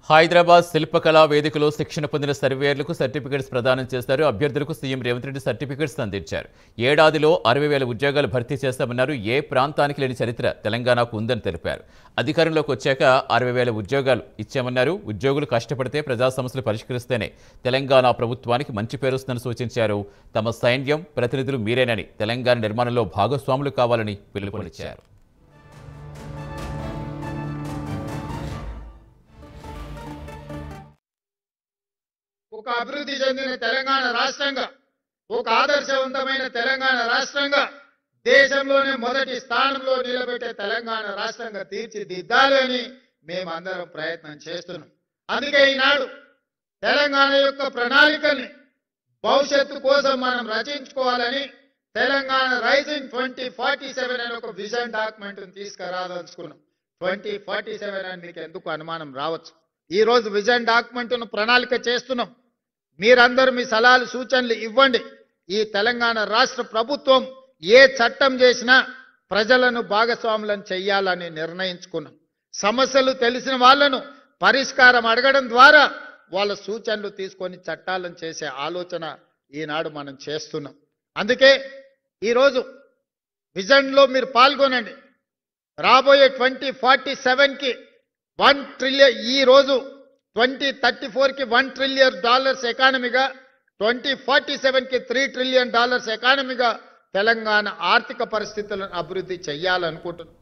హైదరాబాద్ శిల్పకళా వేదికలో శిక్షణ పొందిన సర్వేయర్లకు సర్టిఫికెట్స్ ప్రదానం చేశారు. అభ్యర్థులకు సీఎం రేవంత్ రెడ్డి సర్టిఫికెట్స్ అందించారు. ఏడాదిలో 60,000 ఉద్యోగాలు భర్తీ చేస్తామన్నారు. ఏ ప్రాంతానికి లేని చరిత్ర తెలంగాణకు ఉందని తెలిపారు. అధికారంలోకి వచ్చాక 60,000 ఉద్యోగాలు ఇచ్చామన్నారు. ఉద్యోగులు కష్టపడితే ప్రజా సమస్యలు పరిష్కరిస్తేనే తెలంగాణ ప్రభుత్వానికి మంచి పేరు వస్తుందని సూచించారు. తమ సైన్యం ప్రతినిధులు మీరేనని, తెలంగాణ నిర్మాణంలో భాగస్వాములు కావాలని పిలుపునిచ్చారు. ఒక అభివృద్ధి చెందిన తెలంగాణ రాష్ట్రంగా, ఒక ఆదర్శవంతమైన తెలంగాణ రాష్ట్రంగా, దేశంలోనే మొదటి స్థానంలో నిలబెట్టే తెలంగాణ రాష్ట్రంగా తీర్చిదిద్దాలని మేమందరం ప్రయత్నం చేస్తున్నాం. అందుకే ఈనాడు తెలంగాణ యొక్క ప్రణాళికల్ని భవిష్యత్తు కోసం మనం రచించుకోవాలని తెలంగాణ రైజింగ్ 2047 అనే ఒక విజన్ డాక్యుమెంట్ తీసుకురాదలుచుకున్నాం. 2047 అని మీకు ఎందుకు అనుమానం రావచ్చు. ఈ రోజు విజన్ డాక్యుమెంట్ ప్రణాళిక చేస్తున్నాం. మీరందరూ మీ సలహాలు సూచనలు ఇవ్వండి. ఈ తెలంగాణ రాష్ట్ర ప్రభుత్వం ఏ చట్టం చేసినా ప్రజలను భాగస్వాములను చెయ్యాలని నిర్ణయించుకున్నాం. సమస్యలు తెలిసిన వాళ్ళను పరిష్కారం అడగడం ద్వారా వాళ్ళ సూచనలు తీసుకొని చట్టాలను చేసే ఆలోచన ఈనాడు మనం చేస్తున్నాం. అందుకే ఈరోజు విజన్లో మీరు పాల్గొనండి. రాబోయే 2047కి 1 ట్రిలియన్, ఈ రోజు 2034కి $1 ట్రిలియన్ ఎకానమీగా, 2047కి $3 ట్రిలియన్ ఎకానమీగా తెలంగాణ ఆర్థిక పరిస్థితులను అభివృద్ధి చేయాలనుకుంటున్నాం.